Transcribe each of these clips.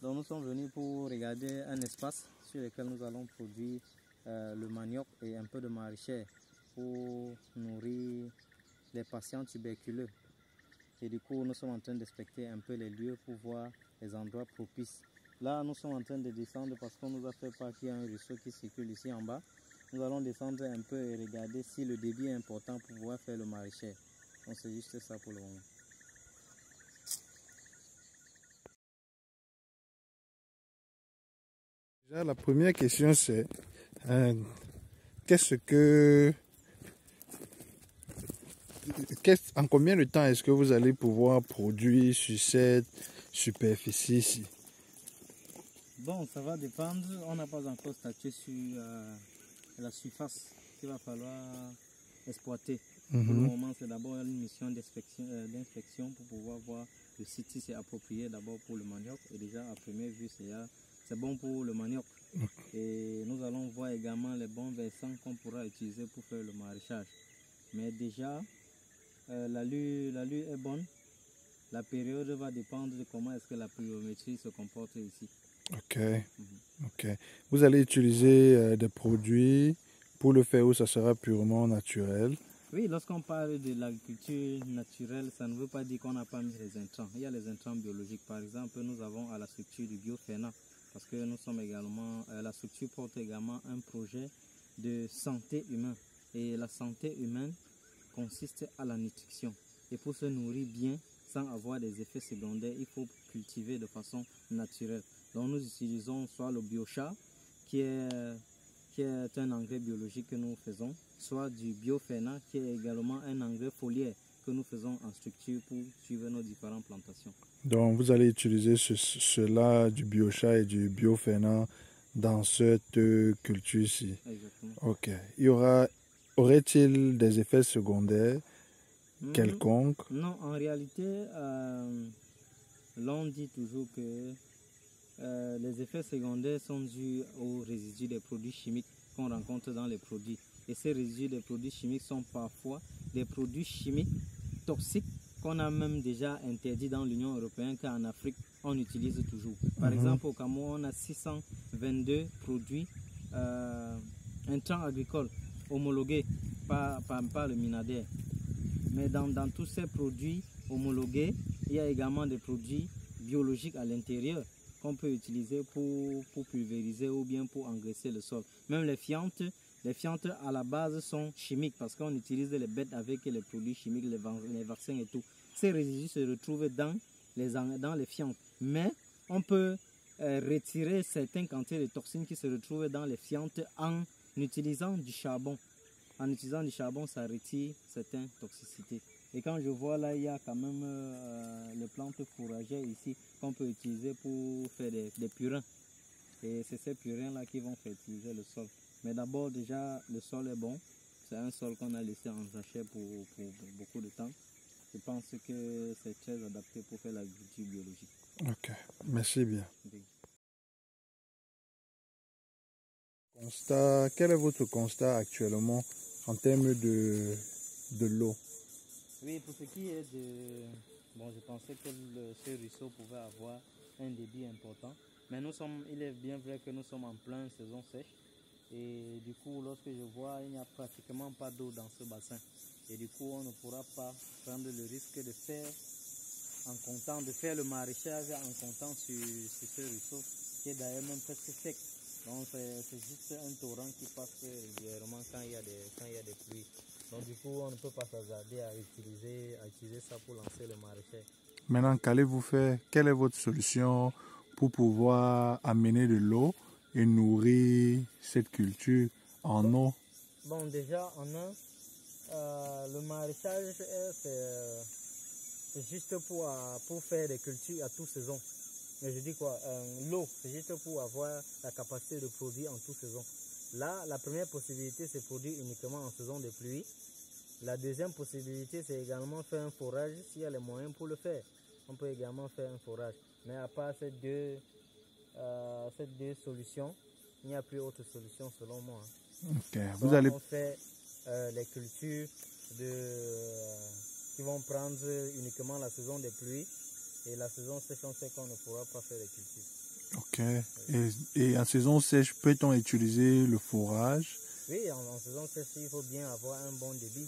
Donc nous sommes venus pour regarder un espace sur lequel nous allons produire le manioc et un peu de maraîchère pour nourrir les patients tuberculeux. Et du coup, nous sommes en train d'inspecter un peu les lieux pour voir les endroits propices. Là, nous sommes en train de descendre parce qu'on nous a fait part qu'il y a un ruisseau qui circule ici en bas. Nous allons descendre un peu et regarder si le débit est important pour pouvoir faire le maraîchère. Donc c'est juste ça pour le moment. Déjà, la première question c'est en combien de temps est-ce que vous allez pouvoir produire sur cette superficie-ci? Bon, ça va dépendre. On n'a pas encore statué sur la surface qu'il va falloir exploiter. Pour le moment, c'est d'abord une mission d'inspection pour pouvoir voir le site si c'est approprié d'abord pour le manioc. Et déjà, à première vue, c'est bon pour le manioc. Et nous allons voir également les bons versants qu'on pourra utiliser pour faire le maraîchage. Mais déjà, la lue est bonne. La période va dépendre de comment est-ce que la pluviométrie se comporte ici. Ok. Ok. Vous allez utiliser des produits pour le faire où ça sera purement naturel. Oui, lorsqu'on parle de l'agriculture naturelle, ça ne veut pas dire qu'on n'a pas mis les intrants. Il y a les intrants biologiques. Par exemple, nous avons à la structure du biofénat, parce que nous sommes également, la structure porte également un projet de santé humaine. Et la santé humaine consiste à la nutrition. Et pour se nourrir bien, sans avoir des effets secondaires, il faut cultiver de façon naturelle. Donc nous utilisons soit le biochar, qui est un engrais biologique que nous faisons, soit du biofénat, qui est également un engrais foliaire que nous faisons en structure pour suivre nos différentes plantations. Donc vous allez utiliser cela, du biochar et du biofénat dans cette culture-ci. Exactement. Ok. Aurait-il des effets secondaires quelconques? Non, en réalité, l'on dit toujours que les effets secondaires sont dus aux résidus des produits chimiques qu'on rencontre dans les produits. Et ces résidus des produits chimiques sont parfois des produits chimiques toxiques qu'on a même déjà interdits dans l'Union européenne, qu'en Afrique, on utilise toujours. Par exemple, au Cameroun, on a 622 produits intrants agricoles homologués par le MINADER. Mais dans tous ces produits homologués, il y a également des produits biologiques à l'intérieur qu'on peut utiliser pour pulvériser ou bien pour engraisser le sol. Même les fientes à la base sont chimiques parce qu'on utilise les bêtes avec les produits chimiques, les vaccins et tout. Ces résidus se retrouvent dans les fientes. Mais on peut retirer certaines quantités de toxines qui se retrouvent dans les fientes en utilisant du charbon. En utilisant du charbon, ça retire certaines toxicités. Et quand je vois là, il y a quand même les plantes fourragères ici qu'on peut utiliser pour faire des purins. Et c'est ces purins-là qui vont fertiliser le sol. Mais d'abord, déjà, le sol est bon. C'est un sol qu'on a laissé en sachet pour beaucoup de temps. Je pense que c'est très adapté pour faire l'agriculture biologique. Ok, merci bien. Quel est votre constat actuellement en termes de l'eau? Oui, pour ce qui est de... Bon, je pensais que ce ruisseau pouvait avoir un débit important. Mais il est bien vrai que nous sommes en pleine saison sèche. Et du coup, lorsque je vois, il n'y a pratiquement pas d'eau dans ce bassin. Et du coup, on ne pourra pas prendre le risque de faire le maraîchage en comptant sur ce ruisseau, qui est d'ailleurs même presque sec. Donc c'est juste un torrent qui passe régulièrement quand il y a des pluies. Donc du coup, on ne peut pas s'hasarder à utiliser ça pour lancer le maraîchage. Maintenant, qu'allez-vous faire? Quelle est votre solution pour pouvoir amener de l'eau et nourrir cette culture en eau? Bon, déjà, en eau, le maraîchage, c'est juste pour faire des cultures à toute saison. Mais je dis quoi, l'eau, c'est juste pour avoir la capacité de produire en toute saison. Là, la première possibilité, c'est produire uniquement en saison de pluie. La deuxième possibilité, c'est également faire un forage s'il y a les moyens pour le faire. On peut également faire un forage. Mais à part ces deux solutions, il n'y a plus autre solution selon moi. Okay. On fait les cultures qui vont prendre uniquement la saison des pluies. Et la saison sèche, on sait qu'on ne pourra pas faire les cultures. Ok. Et en saison sèche, peut-on utiliser le fourrage? Oui, en saison sèche, il faut bien avoir un bon débit.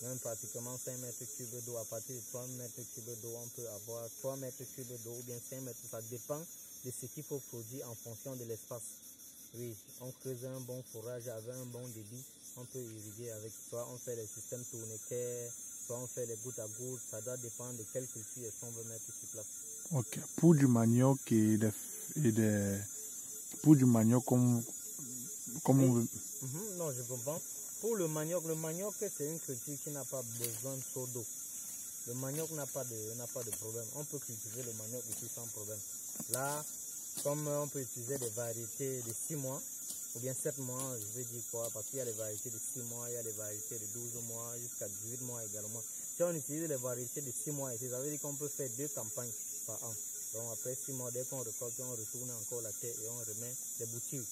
Même pratiquement 5 mètres cubes d'eau. À partir de 3 mètres cubes d'eau, on peut avoir 3 mètres cubes d'eau ou bien 5 mètres. Ça dépend de ce qu'il faut produire en fonction de l'espace. Oui, on creuse un bon fourrage avec un bon débit. On peut irriguer avec, soit on fait les systèmes tourniquets, soit on fait les gouttes à gouttes. Ça doit dépendre de quelle culture est-ce qu'on veut mettre sur place. Ok. Pour du manioc pour du manioc comme Oui. on veut. Non, je comprends. Pour le manioc c'est une culture qui n'a pas besoin de trop d'eau. Le manioc n'a pas de problème. On peut cultiver le manioc ici sans problème. Là, comme on peut utiliser des variétés de 6 mois, ou bien 7 mois, je veux dire quoi, parce qu'il y a des variétés de 6 mois, il y a des variétés de 12 mois, jusqu'à 18 mois également. Si on utilise les variétés de 6 mois ici, ça veut dire qu'on peut faire 2 campagnes par an. Donc après 6 mois, dès qu'on récolte, on retourne encore la terre et on remet les boutures.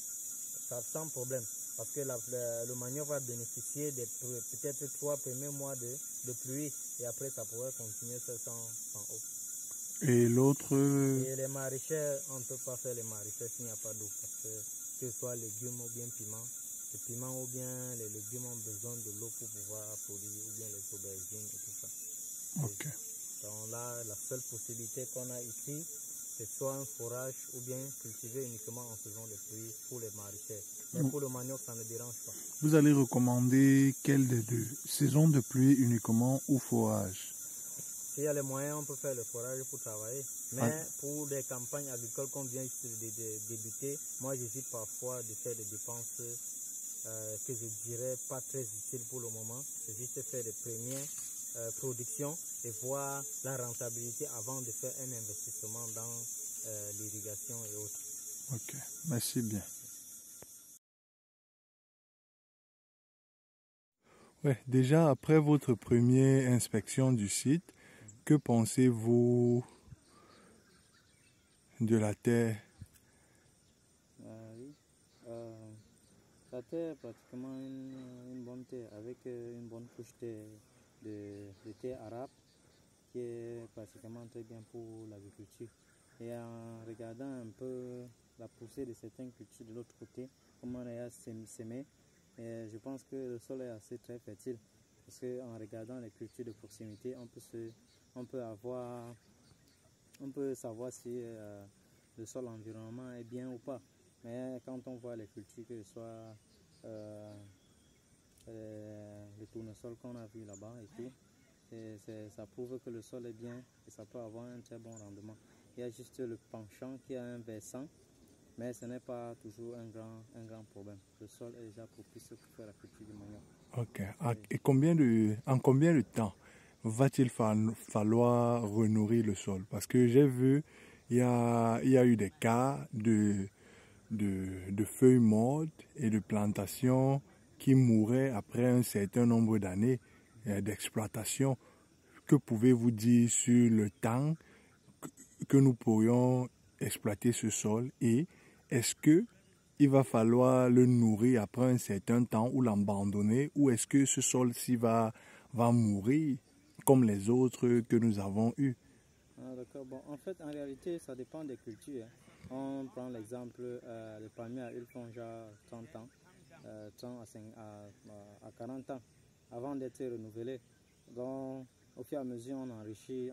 Ça sans problème. Parce que le manioc va bénéficier des peut-être 3 premiers mois de pluie et après ça pourrait continuer sans eau. Et l'autre... Et les maraîchers, on ne peut pas faire les maraîchers s'il n'y a pas d'eau. Parce que ce soit légumes ou bien piments, les piments ou bien les légumes ont besoin de l'eau pour pouvoir produire, ou bien les aubergines et tout ça. Ok. Donc là, la seule possibilité qu'on a ici, c'est soit un forage ou bien cultiver uniquement en saison de pluie pour les maraîchers. Mais pour le manioc, ça ne dérange pas. Vous allez recommander quelle des deux? Saison de pluie uniquement ou forage? S'il y a les moyens, on peut faire le forage pour travailler. Mais pour des campagnes agricoles qu'on vient de débuter, moi j'hésite parfois de faire des dépenses que je dirais pas très utiles pour le moment. C'est juste faire des premières productions et voir la rentabilité avant de faire un investissement dans l'irrigation et autres. Ok, merci bien. Ouais, déjà après votre première inspection du site, que pensez-vous de la terre? Oui, la terre est pratiquement une bonne terre avec une bonne couche de terre arabe qui est pratiquement très bien pour l'agriculture. Et en regardant un peu la poussée de certaines cultures de l'autre côté, comment on a semé, je pense que le sol est assez très fertile. Parce qu'en regardant les cultures de proximité, on peut savoir si le sol environnement est bien ou pas. Mais quand on voit les cultures, que ce soit le tournesol qu'on a vu là-bas et tout, ça prouve que le sol est bien et ça peut avoir un très bon rendement. Il y a juste le penchant qui a un versant, mais ce n'est pas toujours un grand problème. Le sol est déjà propice pour faire la culture du manioc. Ok. Et en combien de temps va-t-il falloir renourrir le sol? Parce que j'ai vu, il y a eu des cas de feuilles mortes et de plantations qui mouraient après un certain nombre d'années d'exploitation. Que pouvez-vous dire sur le temps que nous pourrions exploiter ce sol et est-ce que il va falloir le nourrir après un certain temps ou l'abandonner ou est-ce que ce sol-ci va mourir comme les autres que nous avons eus? D'accord. Bon, en fait, en réalité, ça dépend des cultures. On prend l'exemple, les palmiers à huile font déjà 30 ans, 30 à 40 ans avant d'être renouvelés. Donc, au fur et à mesure, on enrichit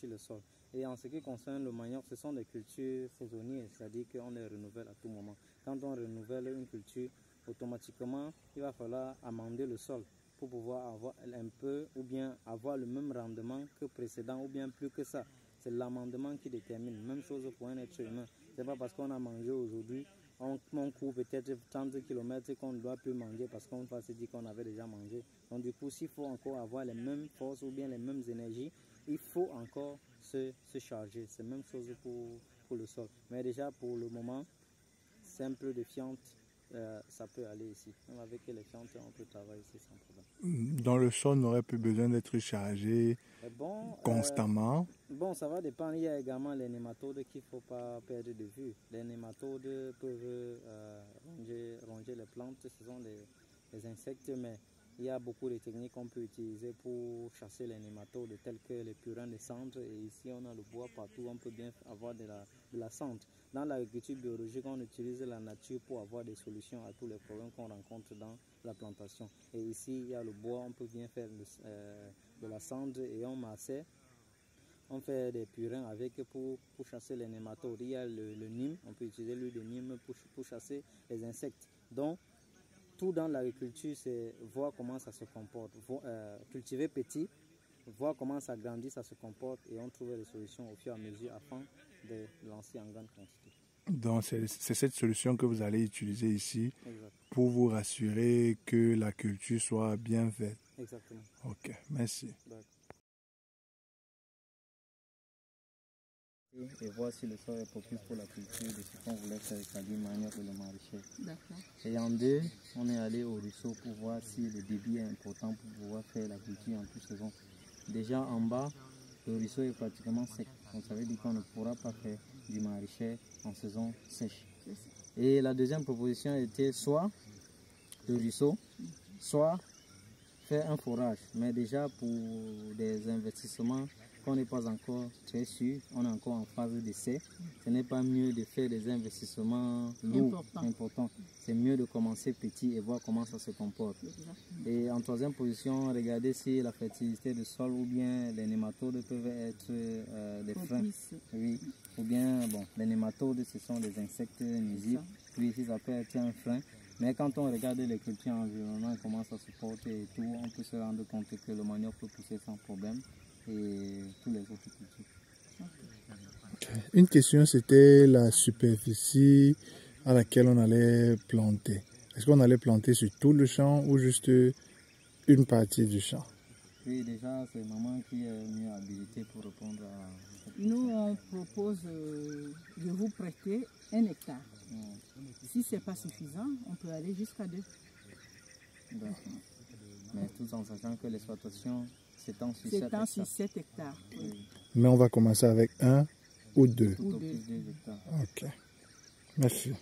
le sol. Et en ce qui concerne le manioc, ce sont des cultures saisonnières, c'est-à-dire qu'on les renouvelle à tout moment. Quand on renouvelle une culture, automatiquement, il va falloir amender le sol pour pouvoir avoir un peu ou bien avoir le même rendement que précédent ou bien plus que ça. C'est l'amendement qui détermine. Même chose pour un être humain. Ce n'est pas parce qu'on a mangé aujourd'hui, on court peut-être 30 km qu'on ne doit plus manger parce qu'on va se dire qu'on avait déjà mangé. Donc du coup, s'il faut encore avoir les mêmes forces ou bien les mêmes énergies, il faut encore se charger. C'est la même chose pour le sol. Mais déjà pour le moment, simple de fiente, ça peut aller ici. Même avec les fientes, on peut travailler ici sans problème. Dans le sol n'aurait plus besoin d'être chargé constamment. Bon, ça va dépendre. Il y a également les nématodes qu'il ne faut pas perdre de vue. Les nématodes peuvent ronger les plantes, ce sont les insectes, mais il y a beaucoup de techniques qu'on peut utiliser pour chasser les nématodes tels que les purins de cendre. Et ici, on a le bois partout, on peut bien avoir de la cendre. Dans l'agriculture biologique, on utilise la nature pour avoir des solutions à tous les problèmes qu'on rencontre dans la plantation. Et ici, il y a le bois, on peut bien faire de la cendre et on macère. On fait des purins avec pour chasser les nématodes. Il y a le Nîmes, on peut utiliser l'huile de Nîmes pour chasser les insectes. Donc, tout dans l'agriculture, c'est voir comment ça se comporte. Cultiver petit, voir comment ça grandit, ça se comporte et on trouve des solutions au fur et à mesure afin de lancer en grande quantité. Donc, c'est cette solution que vous allez utiliser ici. Exact. Pour vous rassurer que la culture soit bien faite. Exactement. Ok, merci. Et voir si le sol est propice pour la culture de ce qu'on voulait faire, c'est-à-dire manioc et le maraîcher. D'accord. Et en deux, on est allé au ruisseau pour voir si le débit est important pour pouvoir faire la culture en toute saison. Déjà en bas, le ruisseau est pratiquement sec. Donc ça veut dire qu'on ne pourra pas faire du maraîcher en saison sèche. Et la deuxième proposition était soit le ruisseau, soit faire un forage. Mais déjà pour des investissements qu'on n'est pas encore très sûr, on est encore en phase d'essai. Ce n'est pas mieux de faire des investissements lourds, importants. C'est mieux de commencer petit et voir comment ça se comporte. Et en troisième position, regarder si la fertilité du sol ou bien les nématodes peuvent être des freins. Oui. Ou bien, bon, les nématodes, ce sont des insectes nuisibles. Oui, ça peut être un frein. Mais quand on regarde les cultures environnantes, comment ça se porte et tout, on peut se rendre compte que le manioc peut pousser sans problème. Et tous les autres cultures. Une question, c'était la superficie à laquelle on allait planter. Est-ce qu'on allait planter sur tout le champ ou juste une partie du champ? Oui, déjà, c'est maman qui est mieux habilitée pour répondre à cette question. Nous, on propose de vous prêter 1 hectare. Si ce n'est pas suffisant, on peut aller jusqu'à 2. D'accord. Mais tout en sachant que l'exploitation s'étend sur 7 hectares. Oui. Mais on va commencer avec 1 ou 2. Tout au plus 2 hectares. Ok. Merci.